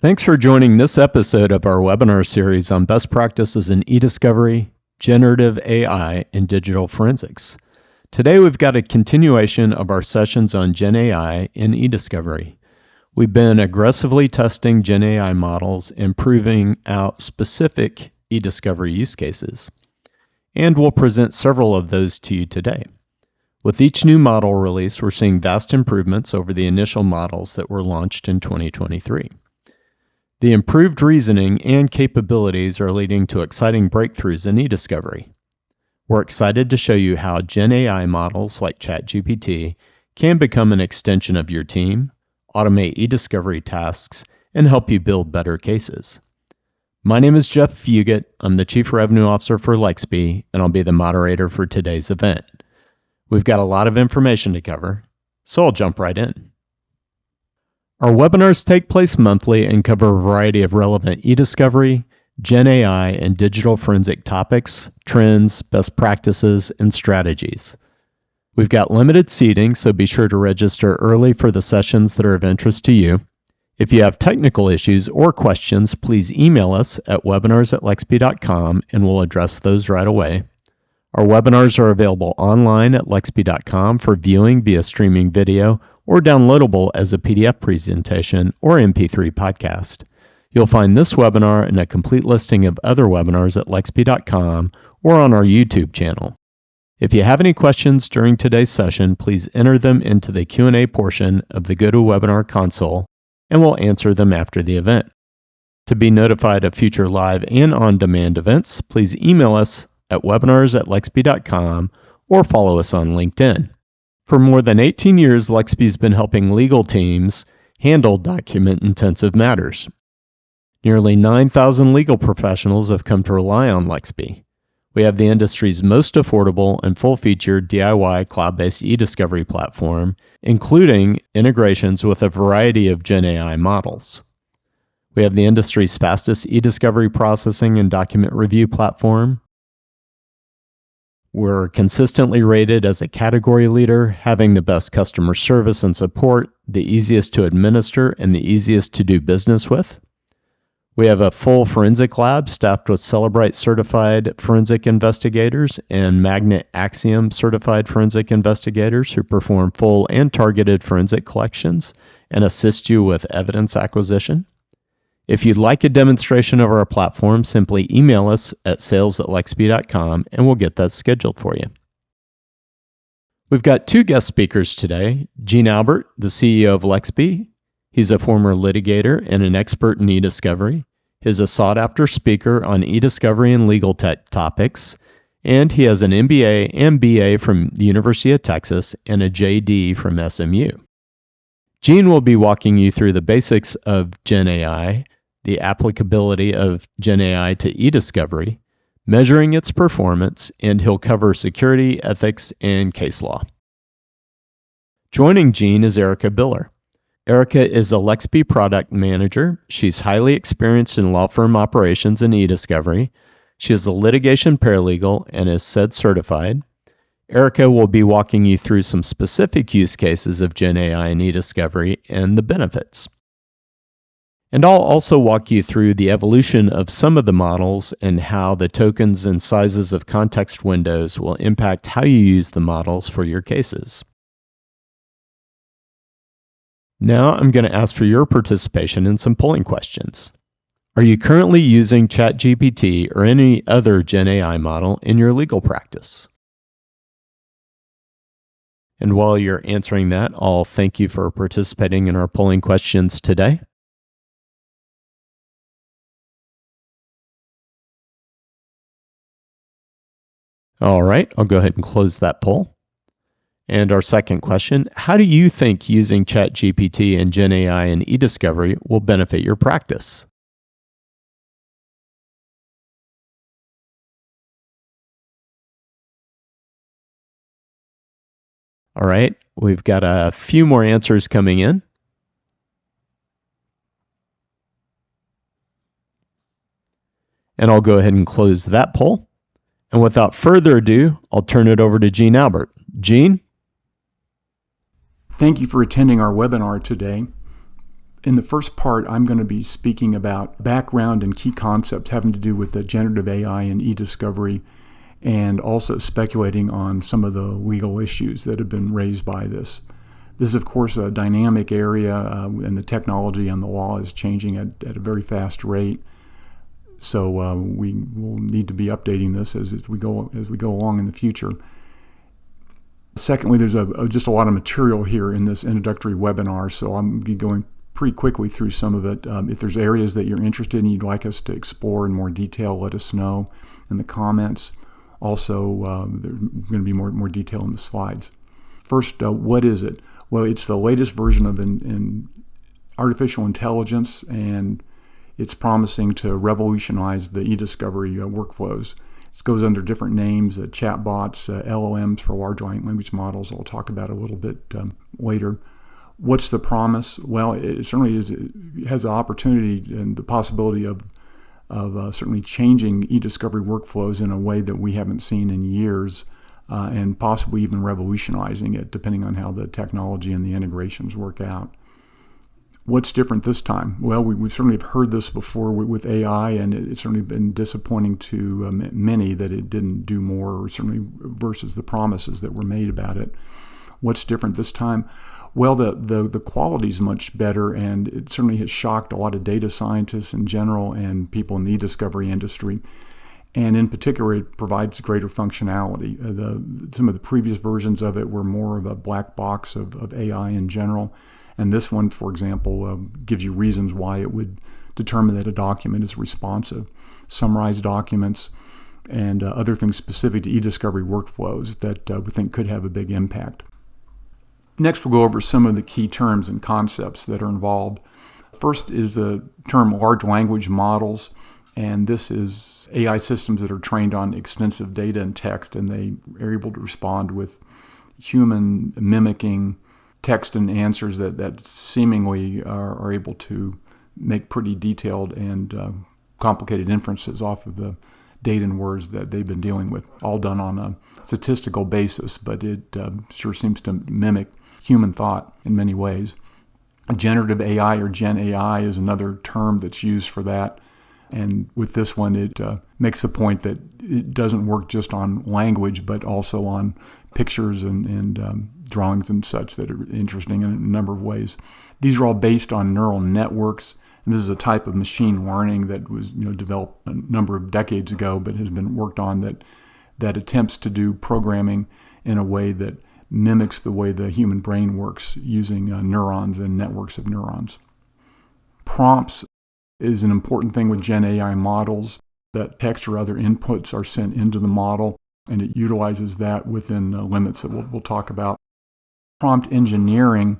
Thanks for joining this episode of our webinar series on best practices in eDiscovery, generative AI, and digital forensics. Today we've got a continuation of our sessions on GenAI in eDiscovery. We've been aggressively testing GenAI models and proving out specific eDiscovery use cases. And we'll present several of those to you today. With each new model release, we're seeing vast improvements over the initial models that were launched in 2023. The improved reasoning and capabilities are leading to exciting breakthroughs in eDiscovery. We're excited to show you how GenAI models like ChatGPT can become an extension of your team, automate eDiscovery tasks, and help you build better cases. My name is Jeff Fugit. I'm the Chief Revenue Officer for Lexby, and I'll be the moderator for today's event. We've got a lot of information to cover, so I'll jump right in. Our webinars take place monthly and cover a variety of relevant eDiscovery, GenAI, and digital forensic topics, trends, best practices, and strategies. We've got limited seating, so be sure to register early for the sessions that are of interest to you. If you have technical issues or questions, please email us at webinars@lexby.com and we'll address those right away. Our webinars are available online at lexby.com for viewing via streaming video or downloadable as a PDF presentation or MP3 podcast. You'll find this webinar and a complete listing of other webinars at lexby.com or on our YouTube channel. If you have any questions during today's session, please enter them into the Q&A portion of the GoToWebinar console, and we'll answer them after the event. To be notified of future live and on-demand events, please email us at webinars@lexby.com or follow us on LinkedIn. For more than 18 years, Lexby's been helping legal teams handle document-intensive matters. Nearly 9,000 legal professionals have come to rely on Lexby. We have the industry's most affordable and full-featured DIY cloud-based eDiscovery platform, including integrations with a variety of GenAI models. We have the industry's fastest eDiscovery processing and document review platform. We're consistently rated as a category leader, having the best customer service and support, the easiest to administer, and the easiest to do business with. We have a full forensic lab staffed with Celebrite certified forensic investigators and Magnet Axiom certified forensic investigators who perform full and targeted forensic collections and assist you with evidence acquisition. If you'd like a demonstration of our platform, simply email us at sales@lexby.com and we'll get that scheduled for you. We've got two guest speakers today. Gene Albert, the CEO of Lexby. He's a former litigator and an expert in eDiscovery. He's a sought-after speaker on eDiscovery and legal tech topics, and he has an MBA and BA from the University of Texas and a JD from SMU. Gene will be walking you through the basics of GenAI, the applicability of GenAI to eDiscovery, measuring its performance, and he'll cover security, ethics, and case law. Joining Gene is Erica Biller. Erica is a Lexby product manager. She's highly experienced in law firm operations and eDiscovery. She is a litigation paralegal and is SED certified. Erica will be walking you through some specific use cases of GenAI and eDiscovery and the benefits. And I'll also walk you through the evolution of some of the models and how the tokens and sizes of context windows will impact how you use the models for your cases. Now I'm going to ask for your participation in some polling questions. Are you currently using ChatGPT or any other GenAI model in your legal practice? And while you're answering that, I'll thank you for participating in our polling questions today. All right, I'll go ahead and close that poll. And our second question, how do you think using ChatGPT and GenAI and eDiscovery will benefit your practice? All right, we've got a few more answers coming in. And I'll go ahead and close that poll. And without further ado, I'll turn it over to Gene Albert. Gene? Thank you for attending our webinar today. In the first part, I'm going to be speaking about background and key concepts having to do with the generative AI and eDiscovery, and also speculating on some of the legal issues that have been raised by this. This is, of course, a dynamic area, and the technology and the law is changing at a very fast rate. So we will need to be updating this as we go along in the future. Secondly, there's just a lot of material here in this introductory webinar, so I'm going pretty quickly through some of it. If there's areas that you're interested in, you'd like us to explore in more detail, let us know in the comments. Also, there's going to be more detail in the slides. First, what is it? Well, it's the latest version of in artificial intelligence, and it's promising to revolutionize the eDiscovery workflows. It goes under different names, chatbots, LLMs for large language models. I'll talk about a little bit later. What's the promise? Well, it certainly it has the opportunity and the possibility of certainly changing eDiscovery workflows in a way that we haven't seen in years, and possibly even revolutionizing it, depending on how the technology and the integrations work out. What's different this time? Well, we certainly have heard this before with AI, and it's certainly been disappointing to many that it didn't do more, or certainly versus the promises that were made about it. What's different this time? Well, the quality is much better, and it certainly has shocked a lot of data scientists in general and people in the eDiscovery industry. And in particular, it provides greater functionality. Some of the previous versions of it were more of a black box of AI in general. And this one, for example, gives you reasons why it would determine that a document is responsive, summarize documents, and other things specific to eDiscovery workflows that we think could have a big impact. Next, we'll go over some of the key terms and concepts that are involved. First is the term large language models, and this is AI systems that are trained on extensive data and text, and they are able to respond with human mimicking text and answers that seemingly are able to make pretty detailed and complicated inferences off of the data and words that they've been dealing with, all done on a statistical basis, but it sure seems to mimic human thought in many ways. Generative AI or GenAI is another term that's used for that. And with this one, it makes the point that it doesn't work just on language, but also on pictures and drawings and such that are interesting in a number of ways. These are all based on neural networks. And this is a type of machine learning that was developed a number of decades ago, but has been worked on that attempts to do programming in a way that mimics the way the human brain works using neurons and networks of neurons. Prompts is an important thing with GenAI models, that text or other inputs are sent into the model, and it utilizes that within limits that we'll talk about. Prompt engineering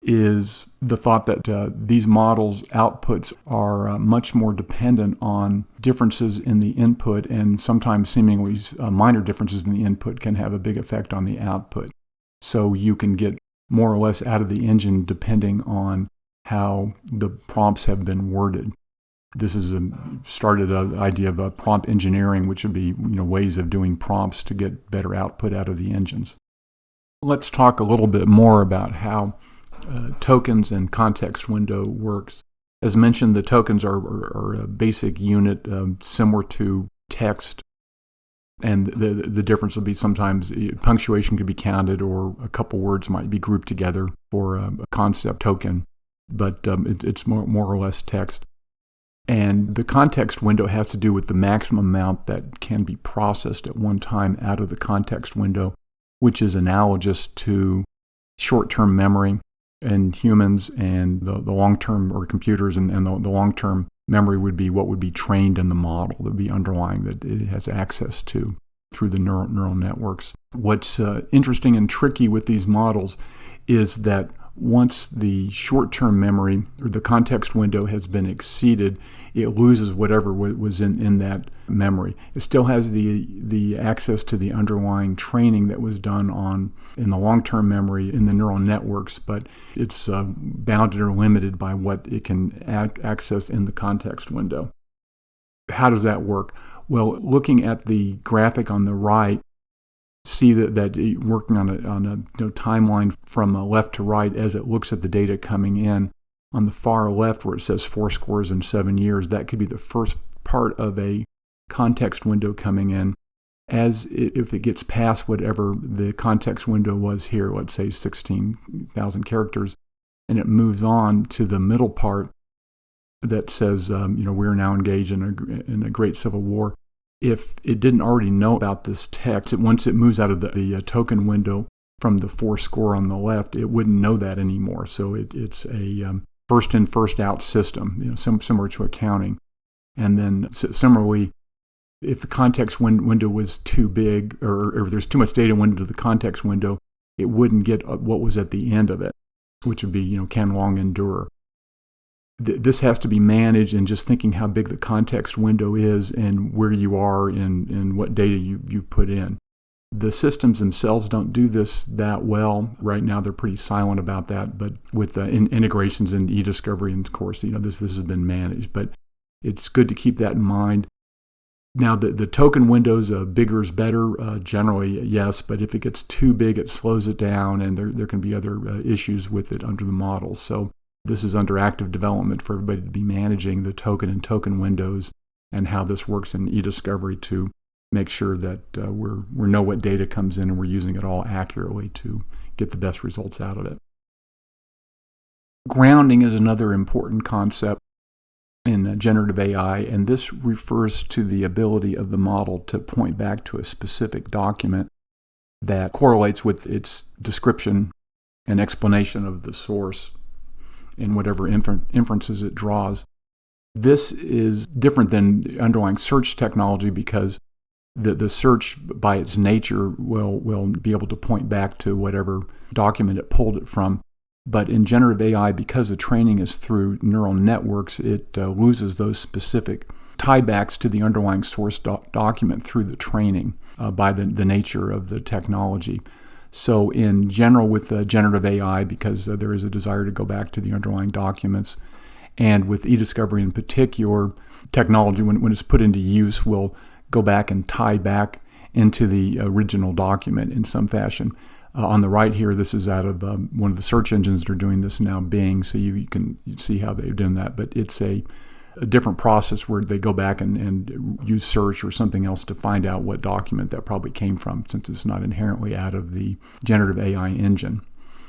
is the thought that these models' outputs are much more dependent on differences in the input, and sometimes seemingly minor differences in the input can have a big effect on the output. So you can get more or less out of the engine depending on how the prompts have been worded. This is started an idea of prompt engineering, which would be ways of doing prompts to get better output out of the engines. Let's talk a little bit more about how tokens and context window works. As mentioned, the tokens are a basic unit similar to text, and the difference will be sometimes punctuation could be counted, or a couple words might be grouped together for a concept token, but it's more or less text. And the context window has to do with the maximum amount that can be processed at one time out of the context window, which is analogous to short-term memory in humans, and the long-term, or computers, and the long-term memory would be what would be trained in the model, that would be underlying, that it has access to through the neural networks. What's interesting and tricky with these models is that once the short-term memory or the context window has been exceeded, it loses whatever was in that memory. It still has the access to the underlying training that was done in the long-term memory in the neural networks, but it's bounded or limited by what it can access in the context window. How does that work? Well, looking at the graphic on the right, see that working on a timeline from left to right as it looks at the data coming in. on the far left where it says 7 years, that could be the first part of a context window coming in. If it gets past whatever the context window was here, let's say 16,000 characters, and it moves on to the middle part that says, we're now engaged in a great civil war. If it didn't already know about this text, once it moves out of the token window from the 4 on the left, it wouldn't know that anymore. So it's a first in, first out system, similar to accounting. And then similarly, if the context window was too big, or if there's too much data went into the context window, it wouldn't get what was at the end of it, which would be, can long endure. This has to be managed, and just thinking how big the context window is and where you are and what data you've put in. The systems themselves don't do this that well. Right now, they're pretty silent about that, but with integrations in eDiscovery, and of course, this has been managed. But it's good to keep that in mind. Now, the token windows, bigger is better, generally, yes, but if it gets too big, it slows it down, and there can be other issues with it under the models. So this is under active development for everybody to be managing the token and token windows and how this works in eDiscovery to make sure that we know what data comes in and we're using it all accurately to get the best results out of it. Grounding is another important concept in generative AI, and this refers to the ability of the model to point back to a specific document that correlates with its description and explanation of the source and whatever inferences it draws. This is different than the underlying search technology because the search by its nature will be able to point back to whatever document it pulled it from. But in generative AI, because the training is through neural networks, it loses those specific tiebacks to the underlying source document through the training by the nature of the technology. So in general with generative AI, because there is a desire to go back to the underlying documents, and with eDiscovery in particular, technology, when it's put into use, will go back and tie back into the original document in some fashion. On the right here, this is out of one of the search engines that are doing this now, Bing, so you can see how they've done that. But it's a different process where they go back and use search or something else to find out what document that probably came from, since it's not inherently out of the generative AI engine.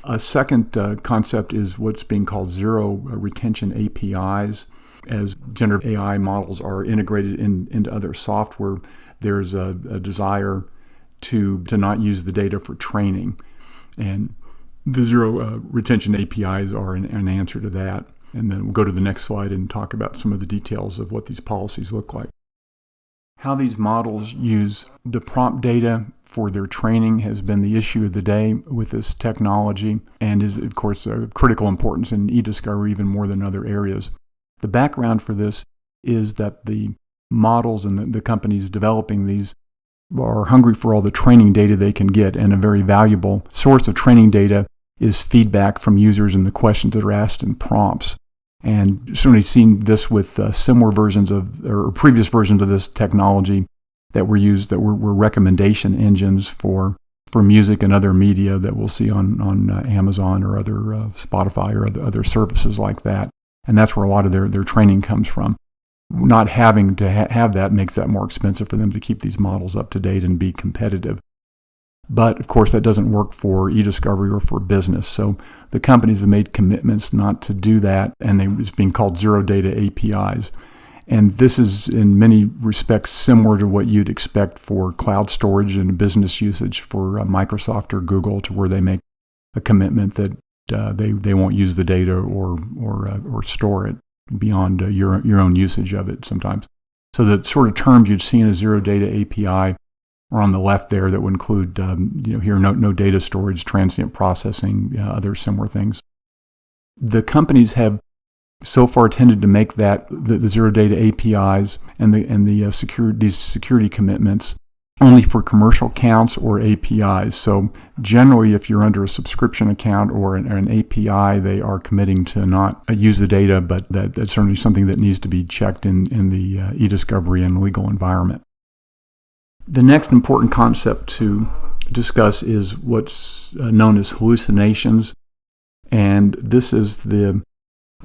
A second concept is what's being called zero retention APIs. As generative AI models are integrated into other software, there's a desire to not use the data for training. And the zero retention APIs are an answer to that. And then we'll go to the next slide and talk about some of the details of what these policies look like. How these models use the prompt data for their training has been the issue of the day with this technology, and is, of course, of critical importance in eDiscovery even more than other areas. The background for this is that the models and the companies developing these are hungry for all the training data they can get, and a very valuable source of training data is feedback from users and the questions that are asked in prompts. And certainly seen this with similar versions of, or previous versions of this technology that were used, that were recommendation engines for music and other media that we'll see on Amazon or other Spotify or other services like that. And that's where a lot of their training comes from. Not having to have that makes that more expensive for them to keep these models up to date and be competitive. But, of course, that doesn't work for eDiscovery or for business. So the companies have made commitments not to do that, and it's being called zero data APIs. And this is, in many respects, similar to what you'd expect for cloud storage and business usage for Microsoft or Google, to where they make a commitment that they won't use the data or store it beyond your own usage of it sometimes. So the sort of terms you'd see in a zero data API are on the left there, that would include here no data storage, transient processing, other similar things. The companies have so far tended to make that the zero data APIs and these security commitments only for commercial accounts or APIs. So generally, if you're under a subscription account or an API, they are committing to not use the data, but that's certainly something that needs to be checked in the eDiscovery and legal environment. The next important concept to discuss is what's known as hallucinations. And this is the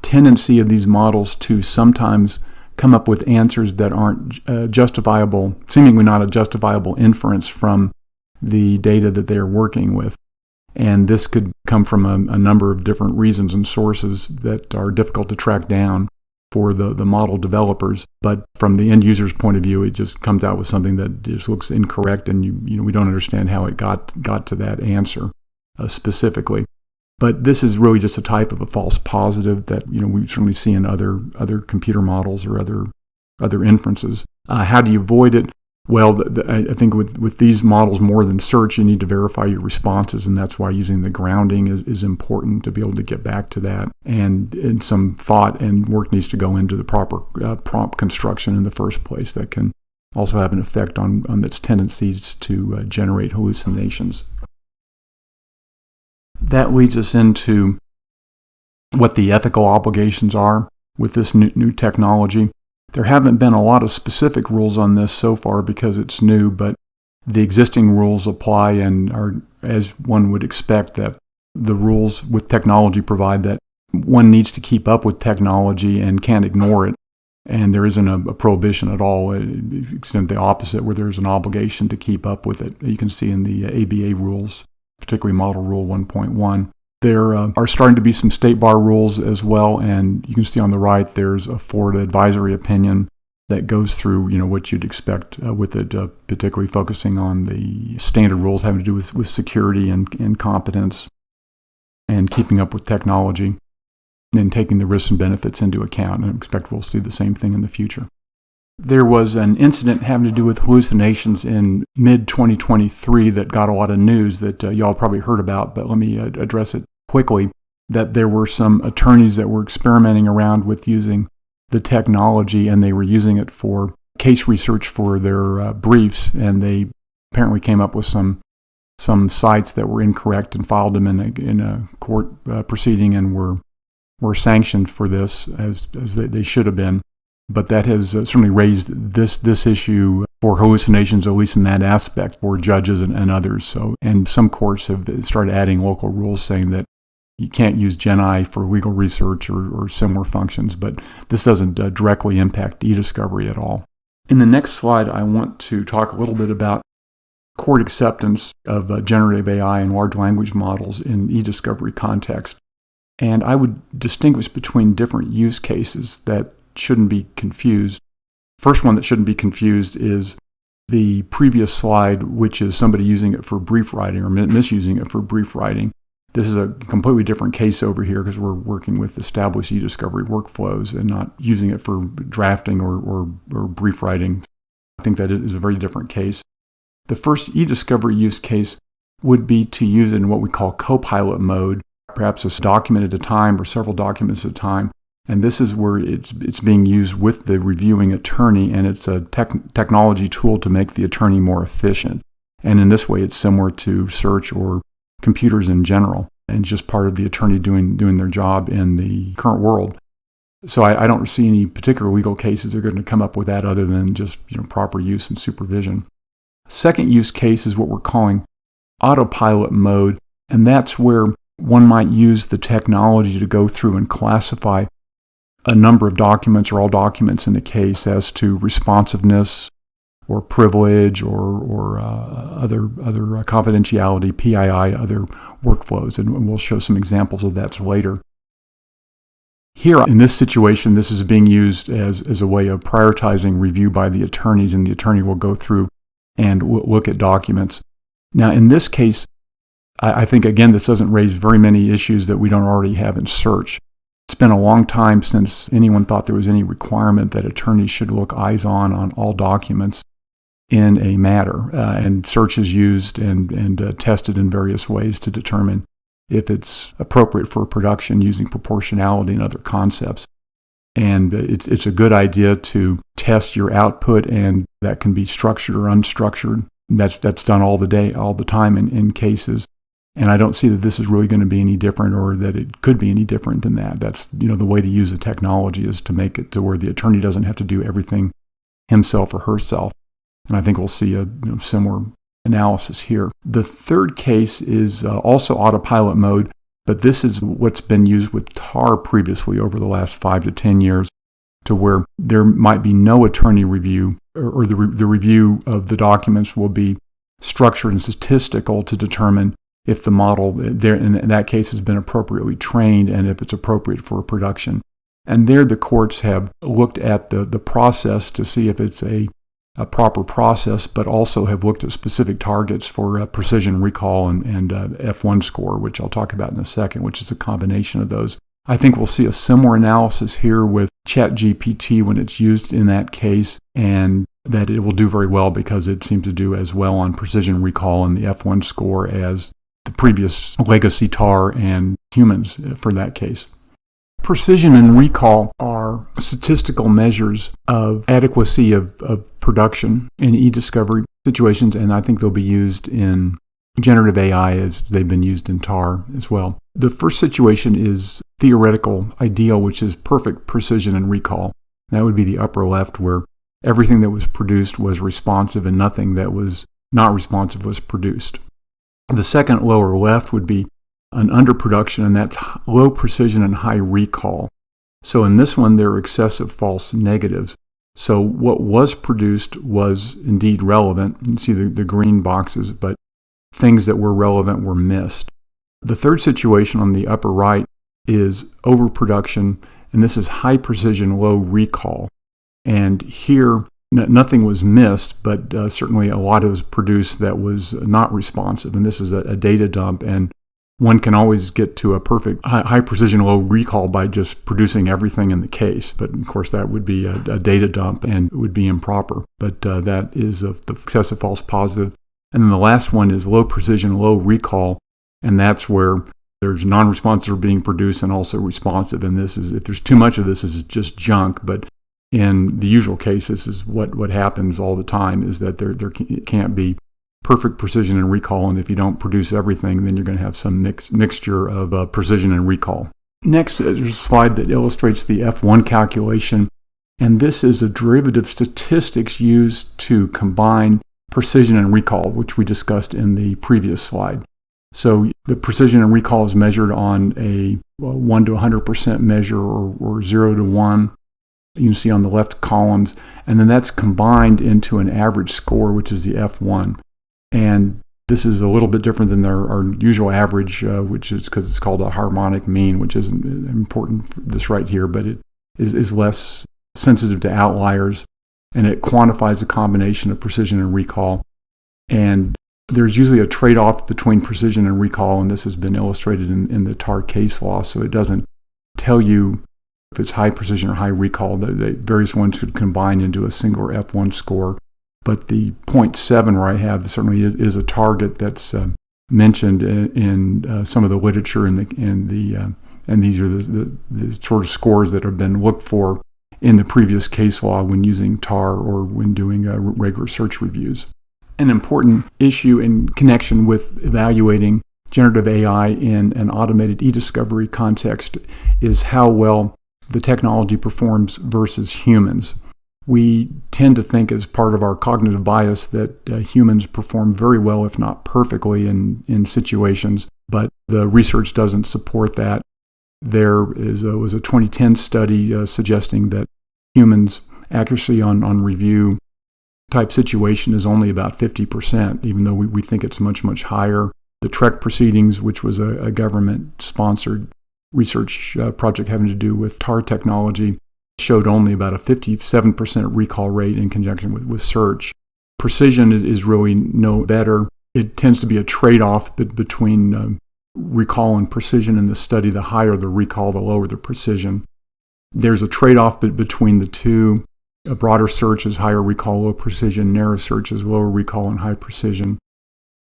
tendency of these models to sometimes come up with answers that aren't justifiable, seemingly not a justifiable inference from the data that they're working with. And this could come from a number of different reasons and sources that are difficult to track down for the model developers. But from the end user's point of view, it just comes out with something that just looks incorrect, and we don't understand how it got to that answer specifically. But this is really just a type of a false positive that we certainly see in other computer models or other inferences. How do you avoid it? Well, I think with these models, more than search, you need to verify your responses, and that's why using the grounding is important to be able to get back to that. And some thought and work needs to go into the proper prompt construction in the first place that can also have an effect on its tendencies to generate hallucinations. That leads us into what the ethical obligations are with this new technology. There haven't been a lot of specific rules on this so far because it's new, but the existing rules apply and are, as one would expect, that the rules with technology provide that one needs to keep up with technology and can't ignore it. And there isn't a prohibition at all, except the opposite, where there's an obligation to keep up with it. You can see in the ABA rules, particularly Model Rule 1.1. There are starting to be some state bar rules as well, and you can see on the right there's a Florida advisory opinion that goes through what you'd expect with it, particularly focusing on the standard rules having to do with security and competence and keeping up with technology and taking the risks and benefits into account. And I expect we'll see the same thing in the future. There was an incident having to do with hallucinations in mid-2023 that got a lot of news that y'all probably heard about, but let me address it quickly. That there were some attorneys that were experimenting around with using the technology, and they were using it for case research for their briefs, and they apparently came up with some cites that were incorrect and filed them in a court proceeding and were sanctioned for this as they should have been. But that has certainly raised this issue for hallucinations, at least in that aspect, for judges and others. And some courts have started adding local rules saying that you can't use GenAI for legal research or similar functions, but this doesn't directly impact eDiscovery at all. In the next slide, I want to talk a little bit about court acceptance of generative AI and large language models in eDiscovery context. And I would distinguish between different use cases that shouldn't be confused. First one that shouldn't be confused is the previous slide, which is somebody using it for brief writing or misusing it for brief writing. This is a completely different case over here because we're working with established eDiscovery workflows and not using it for drafting or brief writing. I think that is a very different case. The first eDiscovery use case would be to use it in what we call co-pilot mode, perhaps a document at a time or several documents at a time. And this is where it's being used with the reviewing attorney, and it's a technology tool to make the attorney more efficient. And in this way, it's similar to search or computers in general, and just part of the attorney doing their job in the current world. So I don't see any particular legal cases that are going to come up with that other than just proper use and supervision. Second use case is what we're calling autopilot mode, and that's where one might use the technology to go through and classify a number of documents or all documents in the case as to responsiveness or privilege or other confidentiality, PII, other workflows, and we'll show some examples of that later. Here, in this situation, this is being used as a way of prioritizing review by the attorneys, and the attorney will go through and look at documents. Now, in this case, I think, again, this doesn't raise very many issues that we don't already have in search. It's been a long time since anyone thought there was any requirement that attorneys should look eyes on all documents in a matter, and search is used and tested in various ways to determine if it's appropriate for production using proportionality and other concepts. And it's a good idea to test your output, and that can be structured or unstructured. That's done all the time in cases. And I don't see that this is really going to be any different, or that it could be any different than that. That's the way to use the technology is to make it to where the attorney doesn't have to do everything himself or herself. And I think we'll see a similar analysis here. The third case is also autopilot mode, But this is what's been used with TAR previously over the last 5 to 10 years, to where there might be no attorney review, or the review of the documents will be structured and statistical to determine if the model there in that case has been appropriately trained and if it's appropriate for production. And there the courts have looked at the process to see if it's a proper process, but also have looked at specific targets for precision recall and F1 score, which I'll talk about in a second, which is a combination of those. I think we'll see a similar analysis here with ChatGPT when it's used in that case, and that it will do very well because it seems to do as well on precision recall and the F1 score as the previous legacy TAR and humans for that case. Precision and recall are statistical measures of adequacy of production in eDiscovery situations, and I think they'll be used in generative AI as they've been used in TAR as well. The first situation is theoretical ideal, which is perfect precision and recall. That would be the upper left, where everything that was produced was responsive and nothing that was not responsive was produced. The second lower left would be an underproduction, and that's low precision and high recall. So in this one, there are excessive false negatives. So what was produced was indeed relevant. You can see the green boxes, but things that were relevant were missed. The third situation on the upper right is overproduction, and this is high precision, low recall. And here, nothing was missed, but certainly a lot was produced that was not responsive. And this is a data dump, and one can always get to a perfect high precision, low recall by just producing everything in the case. But of course, that would be a data dump and it would be improper. But that is the excessive false positive. And then the last one is low precision, low recall. And that's where there's non-responsive being produced and also responsive. And this is, if there's too much of this, is just junk. But in the usual case, this is what happens all the time, is that there can't be perfect precision and recall, and if you don't produce everything, then you're going to have some mixture of precision and recall. Next, there's a slide that illustrates the F1 calculation, and this is a derivative statistics used to combine precision and recall, which we discussed in the previous slide. So the precision and recall is measured on a 1 to 100% measure, or 0 to 1. You can see on the left columns, and then that's combined into an average score, which is the F1. And this is a little bit different than our usual average, which is because it's called a harmonic mean, which isn't important for this right here, but it is less sensitive to outliers, and it quantifies a combination of precision and recall. And there's usually a trade-off between precision and recall, and this has been illustrated in the TAR case law, so it doesn't tell you if it's high precision or high recall. The various ones could combine into a single F1 score. But the 0.7 where I have certainly is a target that's mentioned in some of the literature, and these are the sort of scores that have been looked for in the previous case law when using TAR or when doing regular search reviews. An important issue in connection with evaluating generative AI in an automated eDiscovery context is how well the technology performs versus humans. We tend to think, as part of our cognitive bias, that humans perform very well, if not perfectly, in situations, but the research doesn't support that. There was a 2010 study suggesting that humans' accuracy on review type situation is only about 50%, even though we think it's much, much higher. The TREC proceedings, which was a government-sponsored research project having to do with TAR technology, showed only about a 57% recall rate in conjunction with search. Precision is really no better. It tends to be a trade-off between recall and precision in the study. The higher the recall, the lower the precision. There's a trade-off between the two. A broader search is higher recall, low precision. Narrow search is lower recall and high precision.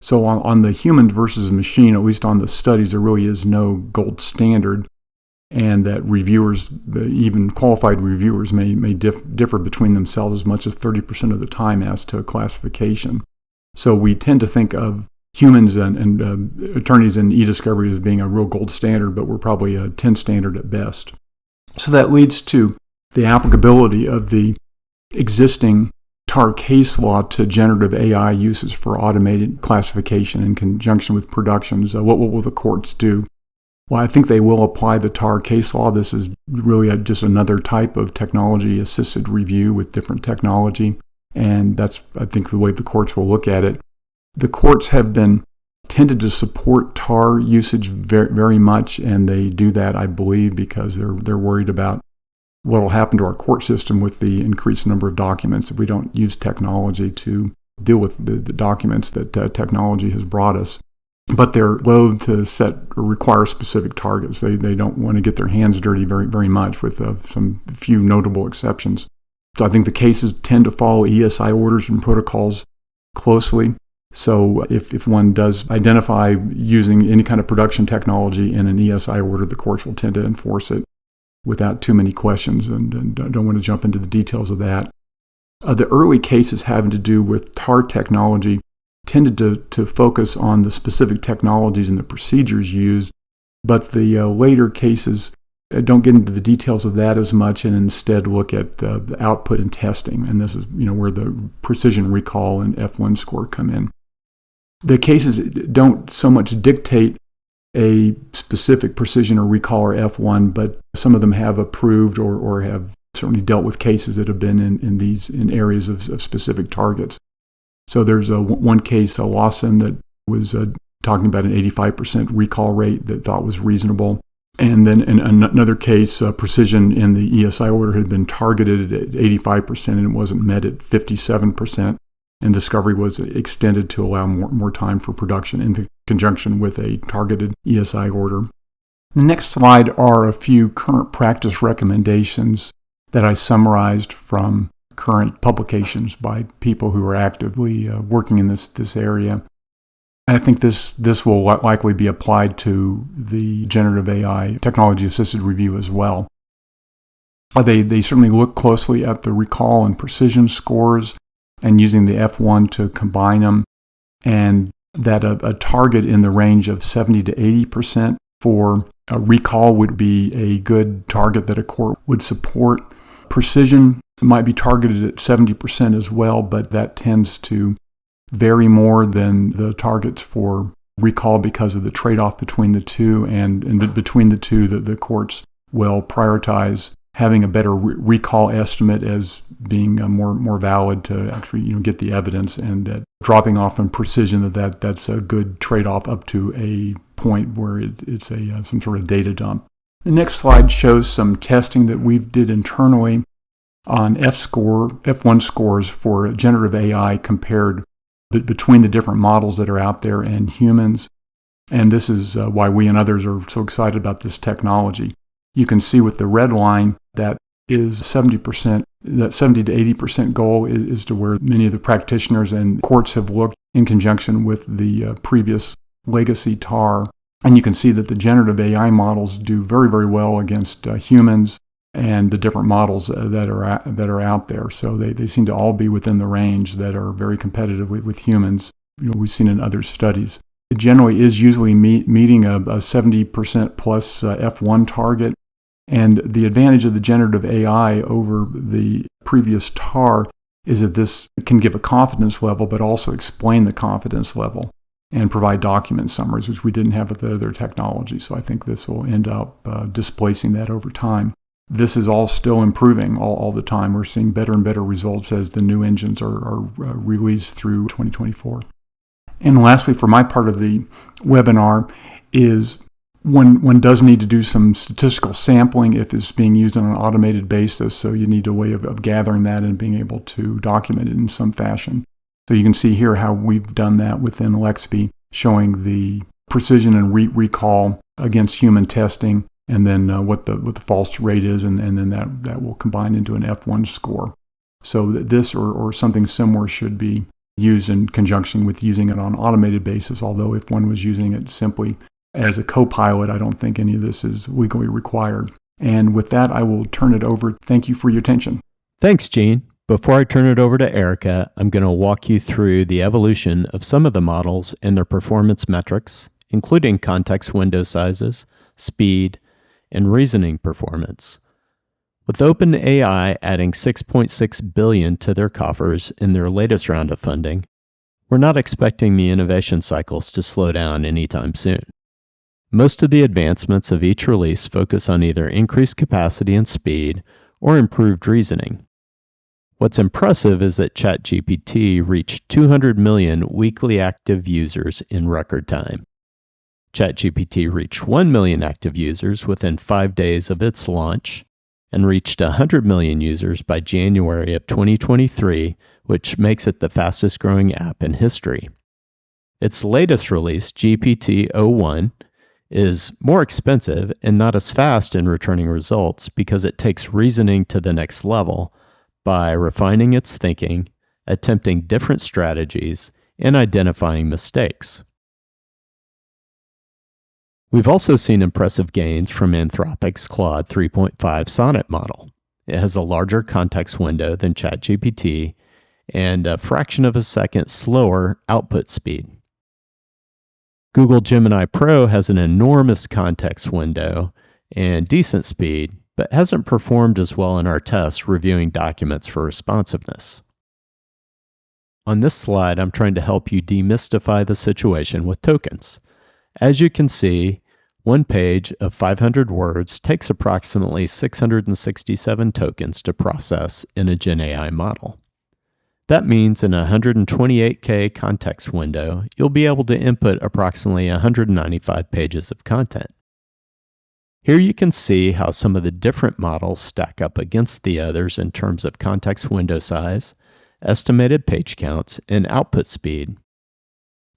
So on the human versus machine, at least on the studies, there really is no gold standard, and that reviewers, even qualified reviewers, may differ between themselves as much as 30% of the time as to a classification. So we tend to think of humans and attorneys in eDiscovery as being a real gold standard, but we're probably a 10 standard at best. So that leads to the applicability of the existing TAR case law to generative AI uses for automated classification in conjunction with productions. What will the courts do? Well, I think they will apply the TAR case law. This is really just another type of technology-assisted review with different technology, and that's, I think, the way the courts will look at it. The courts have been tended to support TAR usage very, very much, and they do that, I believe, because they're worried about what will happen to our court system with the increased number of documents if we don't use technology to deal with the documents that technology has brought us. But they're loath to set or require specific targets. They don't want to get their hands dirty very, very much, with some few notable exceptions. So I think the cases tend to follow ESI orders and protocols closely. So if one does identify using any kind of production technology in an ESI order, the courts will tend to enforce it without too many questions, and don't want to jump into the details of that. The early cases having to do with TAR technology tended to focus on the specific technologies and the procedures used, but the later cases don't get into the details of that as much, and instead look at the output and testing. And this is where the precision recall and F1 score come in. The cases don't so much dictate a specific precision or recall or F1, but some of them have approved or have certainly dealt with cases that have been in areas of specific targets. So there's one case, Lawson, that was talking about an 85% recall rate that thought was reasonable. And then in another case, precision in the ESI order had been targeted at 85% and it wasn't met at 57%. And discovery was extended to allow more time for production in conjunction with a targeted ESI order. The next slide are a few current practice recommendations that I summarized from current publications by people who are actively working in this area. And I think this will likely be applied to the generative AI technology-assisted review as well. They certainly look closely at the recall and precision scores and using the F1 to combine them, and that a target in the range of 70 to 80% for a recall would be a good target that a court would support. Precision might be targeted at 70% as well, but that tends to vary more than the targets for recall because of the trade-off between the two, and between the two the courts will prioritize having a better recall estimate as being more valid to actually get the evidence, and dropping off on precision that's a good trade-off up to a point where it's some sort of data dump. The next slide shows some testing that we did internally on F1 scores for generative AI compared between the different models that are out there and humans. And this is why we and others are so excited about this technology. You can see with the red line that is 70%, that 70 to 80% goal is to where many of the practitioners and courts have looked in conjunction with the previous legacy TAR. And you can see that the generative AI models do very, very well against humans and the different models that are out there. So they seem to all be within the range that are very competitive with humans. We've seen in other studies. It generally is usually meeting a 70% plus F1 target. And the advantage of the generative AI over the previous TAR is that this can give a confidence level, but also explain the confidence level and provide document summaries, which we didn't have with the other technology. So I think this will end up displacing that over time. This is all still improving all the time. We're seeing better and better results as the new engines are released through 2024. And lastly, for my part of the webinar, is one does need to do some statistical sampling if it's being used on an automated basis. So you need a way of gathering that and being able to document it in some fashion. So you can see here how we've done that within Lexby, showing the precision and recall against human testing, and then what the false rate is, and then that will combine into an F1 score. So this or something similar should be used in conjunction with using it on an automated basis, although if one was using it simply as a co-pilot, I don't think any of this is legally required. And with that, I will turn it over. Thank you for your attention. Thanks, Gene. Before I turn it over to Erica, I'm going to walk you through the evolution of some of the models and their performance metrics, including context window sizes, speed, and reasoning performance. With OpenAI adding $6.6 billion to their coffers in their latest round of funding, we're not expecting the innovation cycles to slow down anytime soon. Most of the advancements of each release focus on either increased capacity and speed or improved reasoning. What's impressive is that ChatGPT reached 200 million weekly active users in record time. ChatGPT reached 1 million active users within 5 days of its launch and reached 100 million users by January of 2023, which makes it the fastest growing app in history. Its latest release, GPT-o1, is more expensive and not as fast in returning results because it takes reasoning to the next level by refining its thinking, attempting different strategies, and identifying mistakes. We've also seen impressive gains from Anthropic's Claude 3.5 Sonnet model. It has a larger context window than ChatGPT and a fraction of a second slower output speed. Google Gemini Pro has an enormous context window and decent speed, but hasn't performed as well in our tests reviewing documents for responsiveness. On this slide, I'm trying to help you demystify the situation with tokens. As you can see, one page of 500 words takes approximately 667 tokens to process in a GenAI model. That means in a 128K context window, you'll be able to input approximately 195 pages of content. Here you can see how some of the different models stack up against the others in terms of context window size, estimated page counts, and output speed.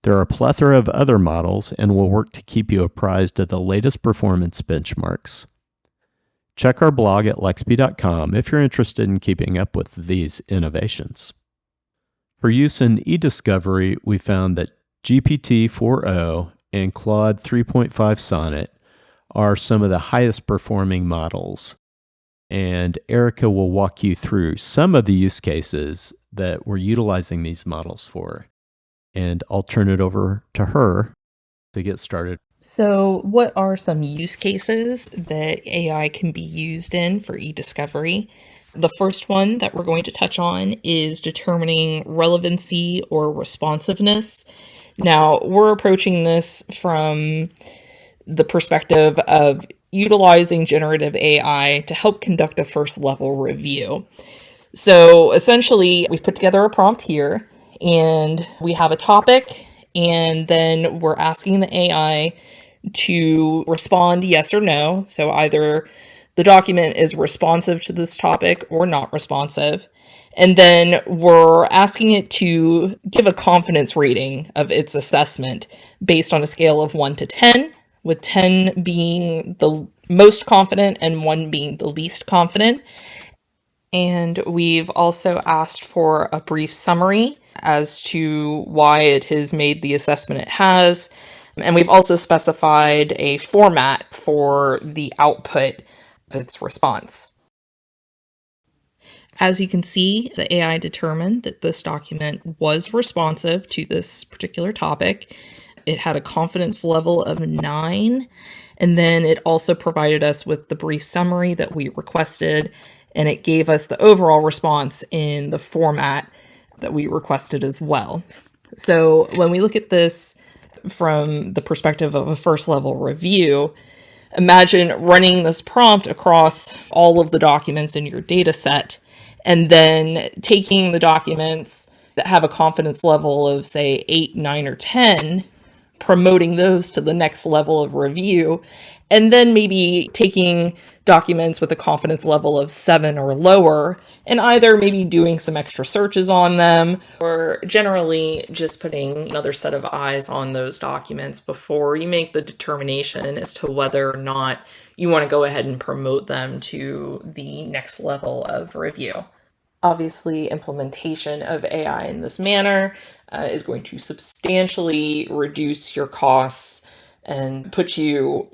There are a plethora of other models, and we'll work to keep you apprised of the latest performance benchmarks. Check our blog at lexby.com if you're interested in keeping up with these innovations. For use in eDiscovery, we found that GPT-4o and Claude 3.5 Sonnet are some of the highest performing models. And Erica will walk you through some of the use cases that we're utilizing these models for. And I'll turn it over to her to get started. So, what are some use cases that AI can be used in for eDiscovery? The first one that we're going to touch on is determining relevancy or responsiveness. Now, we're approaching this from the perspective of utilizing generative AI to help conduct a first level review. So, essentially, we've put together a prompt here, and we have a topic, and then we're asking the AI to respond yes or no. So either the document is responsive to this topic or not responsive. And then we're asking it to give a confidence rating of its assessment based on a scale of 1 to 10, with 10 being the most confident and 1 being the least confident. And we've also asked for a brief summary as to why it has made the assessment it has. And we've also specified a format for the output of its response. As you can see, the AI determined that this document was responsive to this particular topic. It had a confidence level of 9, and then it also provided us with the brief summary that we requested, and it gave us the overall response in the format that we requested as well. So when we look at this from the perspective of a first level review, imagine running this prompt across all of the documents in your data set and then taking the documents that have a confidence level of, say, 8, 9, or 10, promoting those to the next level of review, and then maybe taking documents with a confidence level of 7 or lower, and either maybe doing some extra searches on them, or generally just putting another set of eyes on those documents before you make the determination as to whether or not you want to go ahead and promote them to the next level of review. Obviously, implementation of AI in this manner is going to substantially reduce your costs and put you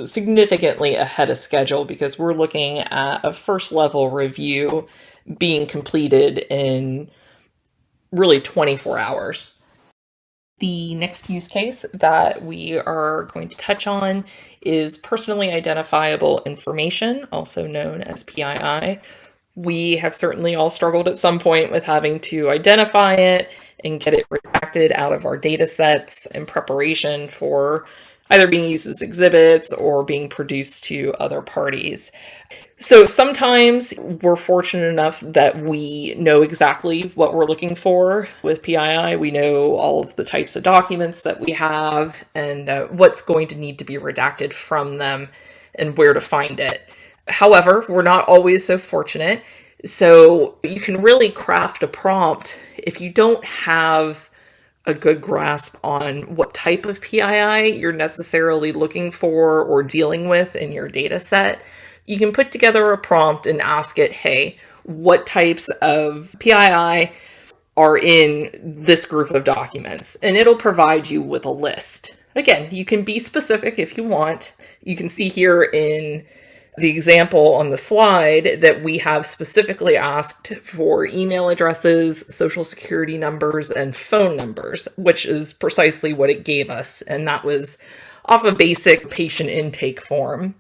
significantly ahead of schedule, because we're looking at a first level review being completed in really 24 hours. The next use case that we are going to touch on is personally identifiable information, also known as PII. We have certainly all struggled at some point with having to identify it and get it redacted out of our data sets in preparation for either being used as exhibits or being produced to other parties. So sometimes we're fortunate enough that we know exactly what we're looking for with PII. We know all of the types of documents that we have and what's going to need to be redacted from them and where to find it. However, we're not always so fortunate. So you can really craft a prompt if you don't have a good grasp on what type of PII you're necessarily looking for or dealing with in your data set. You can put together a prompt and ask it, hey, what types of PII are in this group of documents? And it'll provide you with a list. Again, you can be specific if you want. You can see here in the example on the slide that we have specifically asked for email addresses, social security numbers, and phone numbers, which is precisely what it gave us. And that was off a basic patient intake form.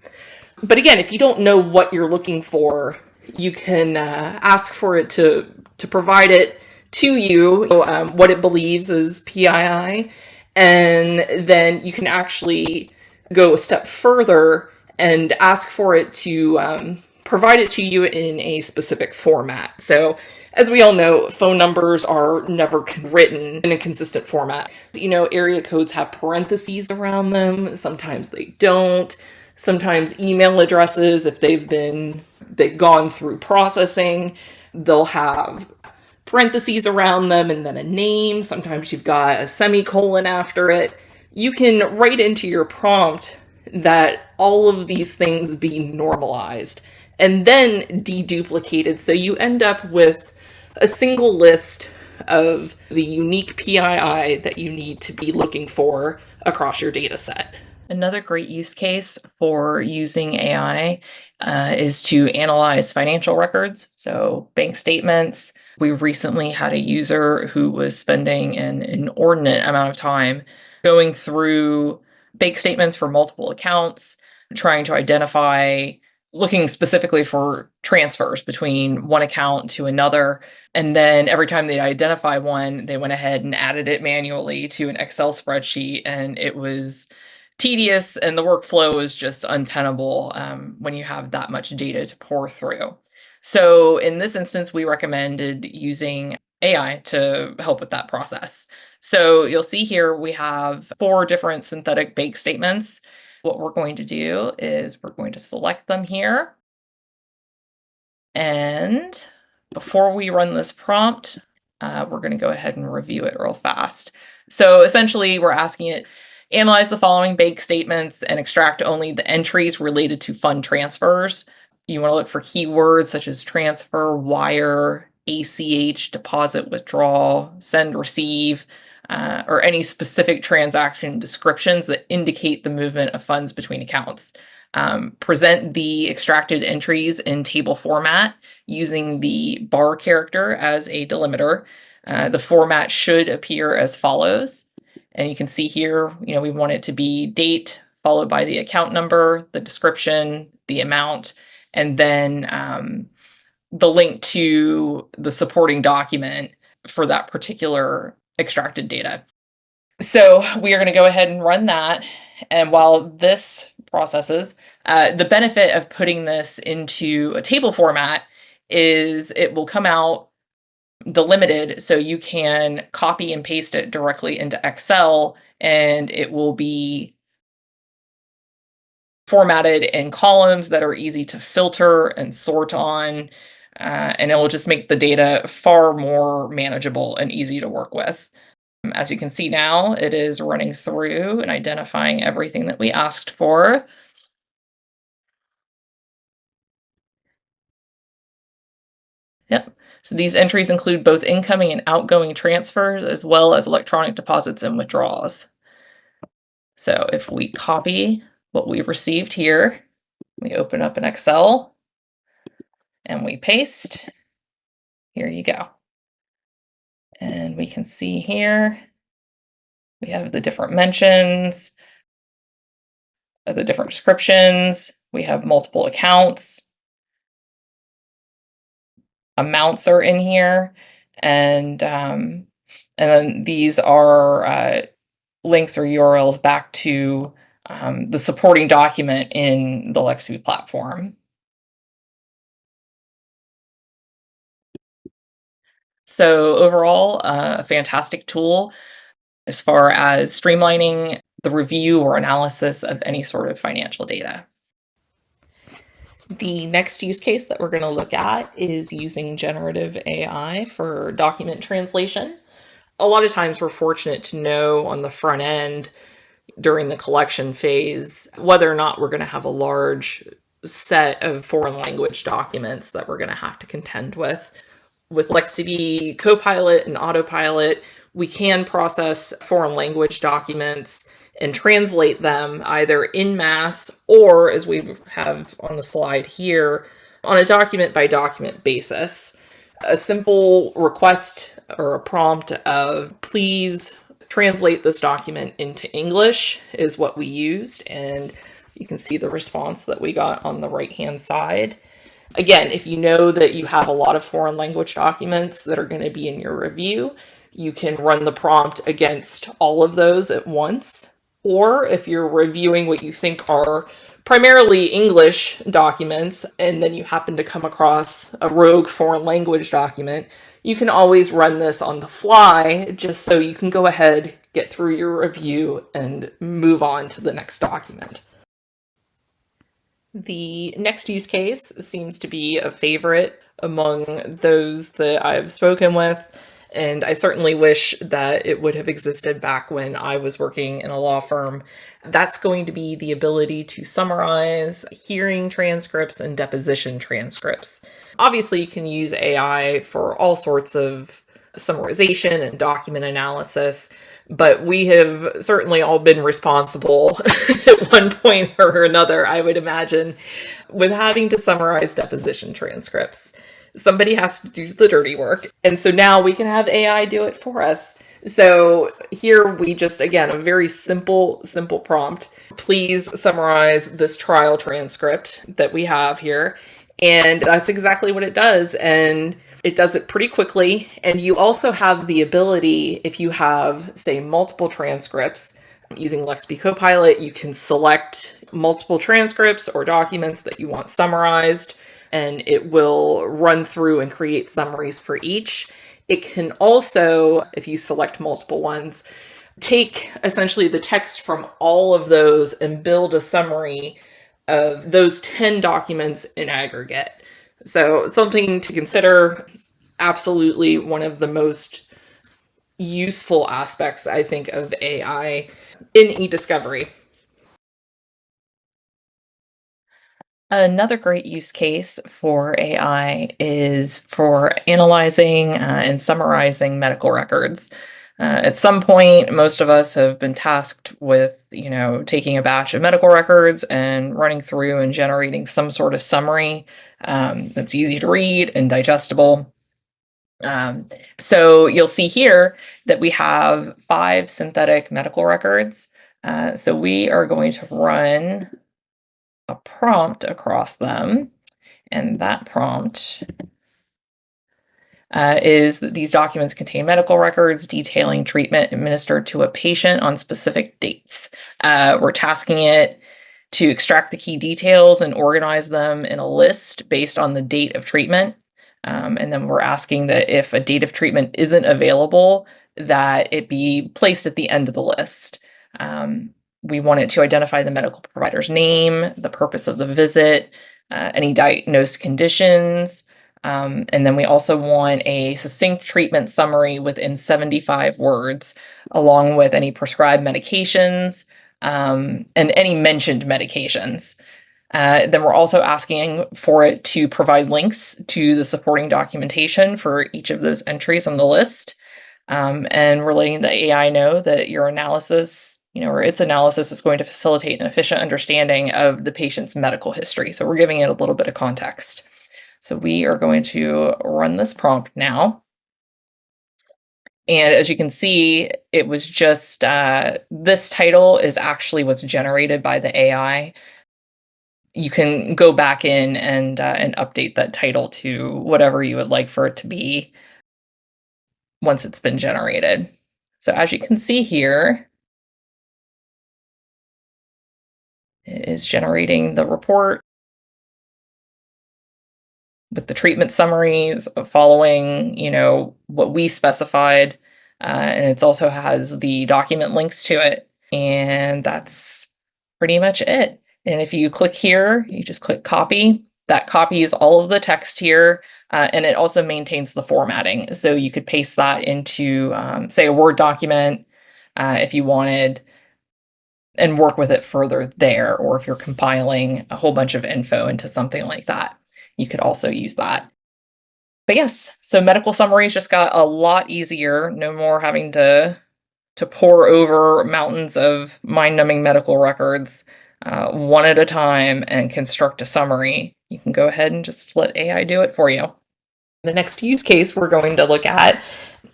But again, if you don't know what you're looking for, you can ask for it to provide it to you, what it believes is PII. And then you can actually go a step further and ask for it to provide it to you in a specific format. So, as we all know, phone numbers are never written in a consistent format. You know, area codes have parentheses around them, sometimes they don't. Sometimes email addresses, if they've gone through processing, they'll have parentheses around them and then a name. Sometimes you've got a semicolon after it. You can write into your prompt that all of these things be normalized and then deduplicated, so you end up with a single list of the unique PII that you need to be looking for across your data set. Another great use case for using AI is to analyze financial records, so bank statements. We recently had a user who was spending an inordinate amount of time going through bank statements for multiple accounts, trying to identify, looking specifically for transfers between one account to another. And then every time they identify one, they went ahead and added it manually to an Excel spreadsheet. And it was tedious, and the workflow is just untenable when you have that much data to pour through. So in this instance, we recommended using AI to help with that process. So you'll see here we have 4 different synthetic bank statements. What we're going to do is we're going to select them here. And before we run this prompt, we're going to go ahead and review it real fast. So essentially, we're asking it, analyze the following bank statements and extract only the entries related to fund transfers. You want to look for keywords such as transfer, wire, ACH, deposit, withdrawal, send, receive, or any specific transaction descriptions that indicate the movement of funds between accounts. Present the extracted entries in table format using the bar character as a delimiter. The format should appear as follows. And you can see here, we want it to be date followed by the account number, the description, the amount, and then the link to the supporting document for that particular extracted data. So we are going to go ahead and run that. And while this processes, the benefit of putting this into a table format is it will come out delimited, so you can copy and paste it directly into Excel, and it will be formatted in columns that are easy to filter and sort on, and it will just make the data far more manageable and easy to work with. As you can see now, it is running through and identifying everything that we asked for. Yep. So these entries include both incoming and outgoing transfers, as well as electronic deposits and withdrawals. So if we copy what we received here, we open up an Excel and we paste, here you go. And we can see here, we have the different mentions, the different descriptions, we have multiple accounts, amounts are in here, and then these are links or URLs back to the supporting document in the Lexi platform. So overall, a fantastic tool as far as streamlining the review or analysis of any sort of financial data. The next use case that we're going to look at is using generative AI for document translation. A lot of times we're fortunate to know on the front end during the collection phase whether or not we're going to have a large set of foreign language documents that we're going to have to contend with. With Lexi Copilot and Autopilot, we can process foreign language documents and translate them either en masse or, as we have on the slide here, on a document by document basis. A simple request or a prompt of please translate this document into English is what we used, and you can see the response that we got on the right-hand side. Again, if you know that you have a lot of foreign language documents that are going to be in your review, you can run the prompt against all of those at once. Or if you're reviewing what you think are primarily English documents, and then you happen to come across a rogue foreign language document, you can always run this on the fly just so you can go ahead, get through your review, and move on to the next document. The next use case seems to be a favorite among those that I've spoken with, and I certainly wish that it would have existed back when I was working in a law firm. That's going to be the ability to summarize hearing transcripts and deposition transcripts. Obviously, you can use AI for all sorts of summarization and document analysis, but we have certainly all been responsible at one point or another, I would imagine, with having to summarize deposition transcripts. Somebody has to do the dirty work, and so now we can have AI do it for us. So here we just, again, a very simple prompt. Please summarize this trial transcript that we have here. And that's exactly what it does. And it does it pretty quickly. And you also have the ability, if you have, say, multiple transcripts, using Lexi Copilot, you can select multiple transcripts or documents that you want summarized, and it will run through and create summaries for each. It can also, if you select multiple ones, take essentially the text from all of those and build a summary of those 10 documents in aggregate. So it's something to consider. Absolutely one of the most useful aspects, I think, of AI in eDiscovery. Another great use case for AI is for analyzing and summarizing medical records. At some point, most of us have been tasked with, taking a batch of medical records and running through and generating some sort of summary that's easy to read and digestible. So you'll see here that we have 5 synthetic medical records. So we are going to run a prompt across them, and that prompt is that these documents contain medical records detailing treatment administered to a patient on specific dates. We're tasking it to extract the key details and organize them in a list based on the date of treatment. And then we're asking that if a date of treatment isn't available, that it be placed at the end of the list. We want it to identify the medical provider's name, the purpose of the visit, any diagnosed conditions, and then we also want a succinct treatment summary within 75 words, along with any prescribed medications and any mentioned medications. Then we're also asking for it to provide links to the supporting documentation for each of those entries on the list. And we're letting the AI know that your analysis, or its analysis, is going to facilitate an efficient understanding of the patient's medical history. So we're giving it a little bit of context. So we are going to run this prompt now. And as you can see, it was just, this title is actually what's generated by the AI. You can go back in and update that title to whatever you would like for it to be once it's been generated. So as you can see here, It is generating the report with the treatment summaries following, what we specified. And it also has the document links to it. And that's pretty much it. And if you click here, you just click copy. That copies all of the text here. And it also maintains the formatting. So you could paste that into, say, a Word document if you wanted, and work with it further there. Or if you're compiling a whole bunch of info into something like that, you could also use that. But yes, so medical summaries just got a lot easier. No more having to pore over mountains of mind-numbing medical records one at a time and construct a summary. You can go ahead and just let AI do it for you. The next use case we're going to look at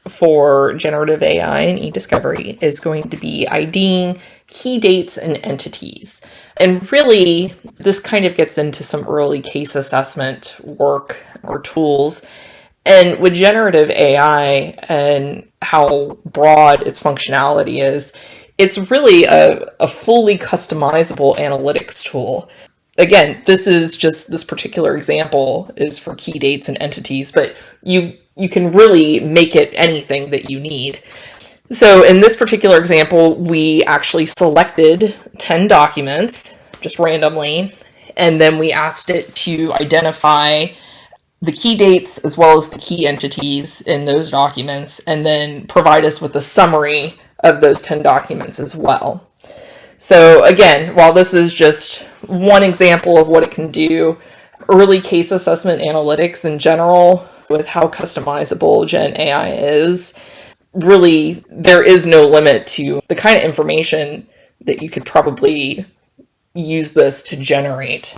for generative AI and eDiscovery is going to be IDing key dates and entities. And really, this kind of gets into some early case assessment work or tools. And with generative AI and how broad its functionality is, it's really a fully customizable analytics tool. Again, this particular example is for key dates and entities, but you can really make it anything that you need. So in this particular example, we actually selected 10 documents just randomly, and then we asked it to identify the key dates as well as the key entities in those documents, and then provide us with a summary of those 10 documents as well. So again, while this is just one example of what it can do, early case assessment analytics in general, with how customizable Gen AI is, really there is no limit to the kind of information that you could probably use this to generate.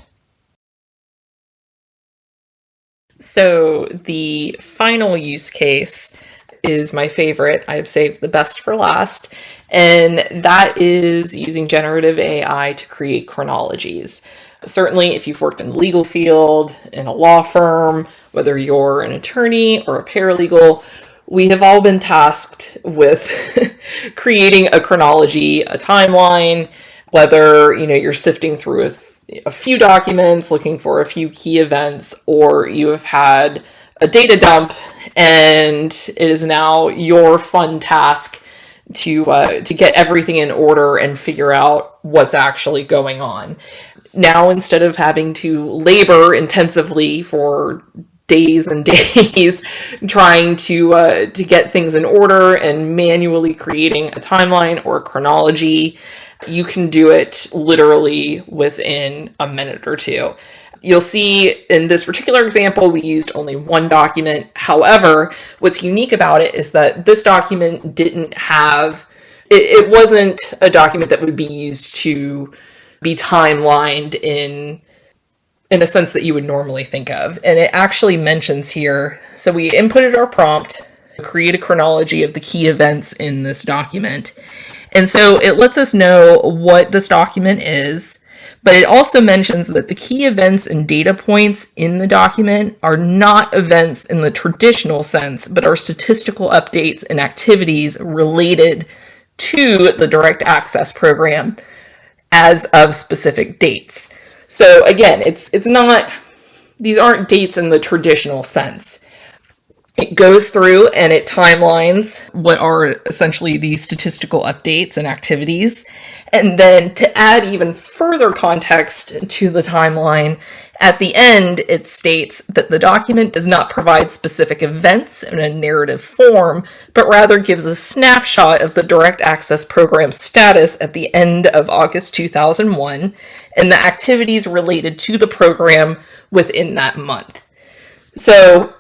So the final use case is my favorite. I've saved the best for last, and that is using generative AI to create chronologies. Certainly, if you've worked in the legal field, in a law firm, whether you're an attorney or a paralegal, we have all been tasked with creating a chronology, a timeline, whether you're sifting through a few documents, looking for a few key events, or you have had a data dump and it is now your fun task to get everything in order and figure out what's actually going on. Now, instead of having to labor intensively for days and days trying to get things in order and manually creating a timeline or a chronology, you can do it literally within a minute or two. You'll see in this particular example, we used only one document. However, what's unique about it is that this document didn't have, it wasn't a document that would be used to be timelined in a sense that you would normally think of. And it actually mentions here, so we inputted our prompt, create a chronology of the key events in this document. And so it lets us know what this document is, but it also mentions that the key events and data points in the document are not events in the traditional sense, but are statistical updates and activities related to the direct access program as of specific dates. So again, it's not, these aren't dates in the traditional sense. It goes through and it timelines what are essentially these statistical updates and activities. And then to add even further context to the timeline, at the end, it states that the document does not provide specific events in a narrative form, but rather gives a snapshot of the direct access program status at the end of August 2001 and the activities related to the program within that month. So,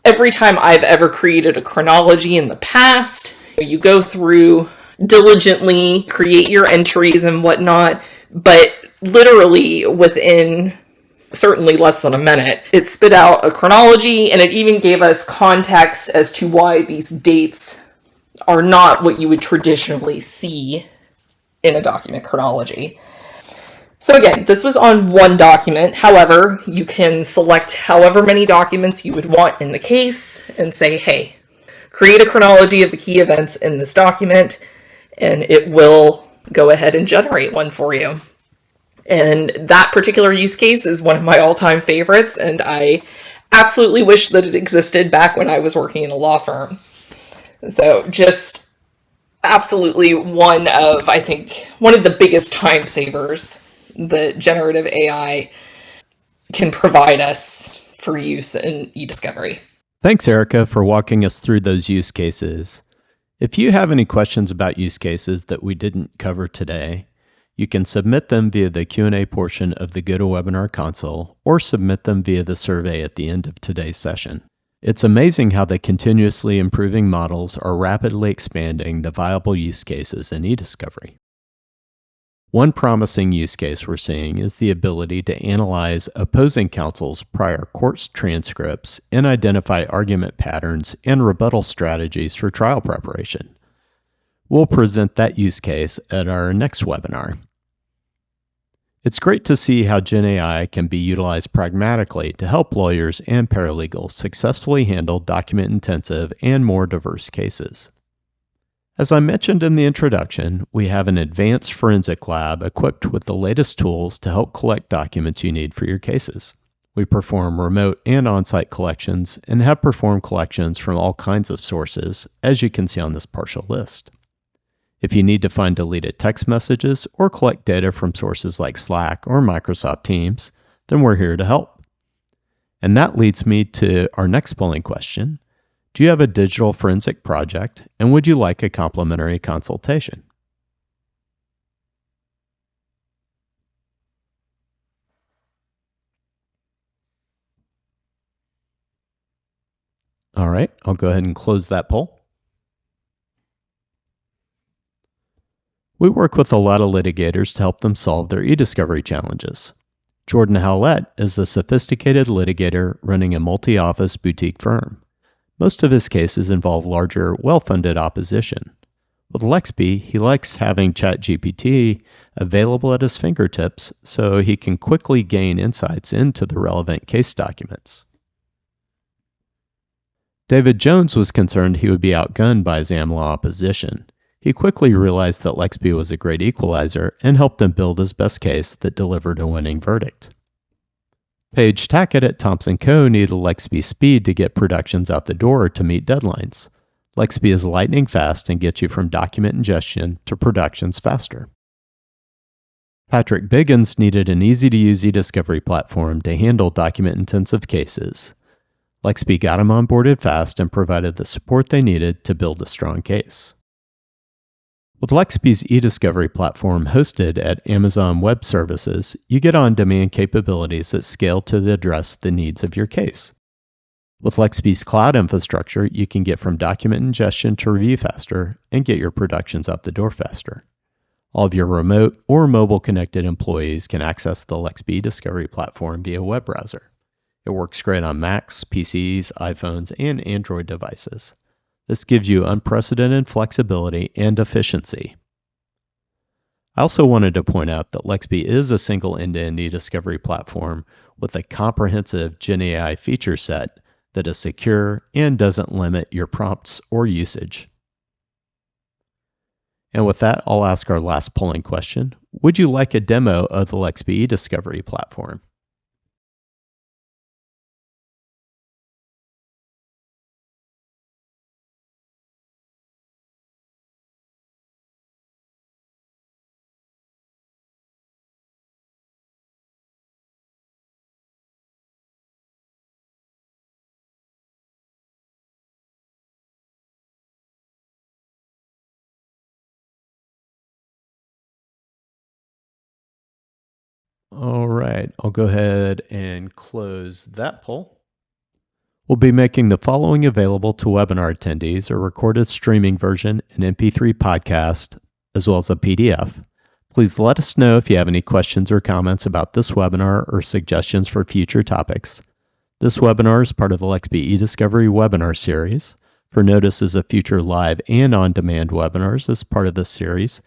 every time I've ever created a chronology in the past, you go through diligently, create your entries and whatnot, but literally within certainly less than a minute, it spit out a chronology, and it even gave us context as to why these dates are not what you would traditionally see in a document chronology. So again, this was on one document. However, you can select however many documents you would want in the case and say, hey, create a chronology of the key events in this document, and it will go ahead and generate one for you. And that particular use case is one of my all-time favorites, and I absolutely wish that it existed back when I was working in a law firm. So just absolutely I think, one of the biggest time savers that generative AI can provide us for use in eDiscovery. Thanks, Erica, for walking us through those use cases. If you have any questions about use cases that we didn't cover today, you can submit them via the Q&A portion of the GoToWebinar console or submit them via the survey at the end of today's session. It's amazing how the continuously improving models are rapidly expanding the viable use cases in eDiscovery. One promising use case we're seeing is the ability to analyze opposing counsel's prior court transcripts and identify argument patterns and rebuttal strategies for trial preparation. We'll present that use case at our next webinar. It's great to see how GenAI can be utilized pragmatically to help lawyers and paralegals successfully handle document-intensive and more diverse cases. As I mentioned in the introduction, we have an advanced forensic lab equipped with the latest tools to help collect documents you need for your cases. We perform remote and on-site collections and have performed collections from all kinds of sources, as you can see on this partial list. If you need to find deleted text messages or collect data from sources like Slack or Microsoft Teams, then we're here to help. And that leads me to our next polling question. Do you have a digital forensic project, and would you like a complimentary consultation? All right, I'll go ahead and close that poll. We work with a lot of litigators to help them solve their eDiscovery challenges. Jordan Howlett is a sophisticated litigator running a multi-office boutique firm. Most of his cases involve larger, well-funded opposition. With Lexby, he likes having ChatGPT available at his fingertips so he can quickly gain insights into the relevant case documents. David Jones was concerned he would be outgunned by his AmLaw opposition. He quickly realized that Lexby was a great equalizer and helped him build his best case that delivered a winning verdict. Paige Tackett at Thompson Co. needed Lexby's speed to get productions out the door to meet deadlines. Lexby is lightning fast and gets you from document ingestion to productions faster. Patrick Biggins needed an easy-to-use eDiscovery platform to handle document-intensive cases. Lexby got him onboarded fast and provided the support they needed to build a strong case. With Lexby's eDiscovery platform hosted at Amazon Web Services, you get on-demand capabilities that scale to address the needs of your case. With Lexby's cloud infrastructure, you can get from document ingestion to review faster and get your productions out the door faster. All of your remote or mobile-connected employees can access the Lexby eDiscovery platform via web browser. It works great on Macs, PCs, iPhones, and Android devices. This gives you unprecedented flexibility and efficiency. I also wanted to point out that Lexby is a single end-to-end eDiscovery platform with a comprehensive GenAI feature set that is secure and doesn't limit your prompts or usage. And with that, I'll ask our last polling question. Would you like a demo of the Lexby eDiscovery platform? All right, I'll go ahead and close that poll. We'll be making the following available to webinar attendees: a recorded streaming version, an MP3 podcast, as well as a PDF. Please let us know if you have any questions or comments about this webinar or suggestions for future topics. This webinar is part of the Lexby eDiscovery webinar series. For notices of future live and on-demand webinars as part of this series,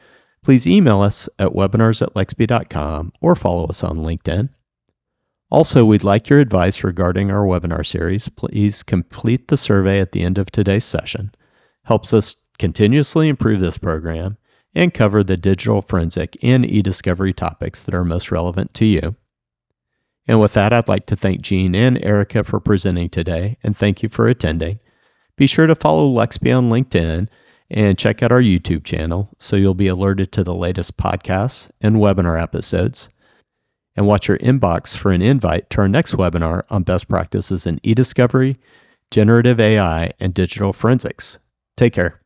please email us at webinars@lexby.com or follow us on LinkedIn. Also, we'd like your advice regarding our webinar series. Please complete the survey at the end of today's session. Helps us continuously improve this program and cover the digital forensic and eDiscovery topics that are most relevant to you. And with that, I'd like to thank Jean and Erica for presenting today, and thank you for attending. Be sure to follow Lexby on LinkedIn and check out our YouTube channel so you'll be alerted to the latest podcasts and webinar episodes. And watch your inbox for an invite to our next webinar on best practices in eDiscovery, generative AI, and digital forensics. Take care.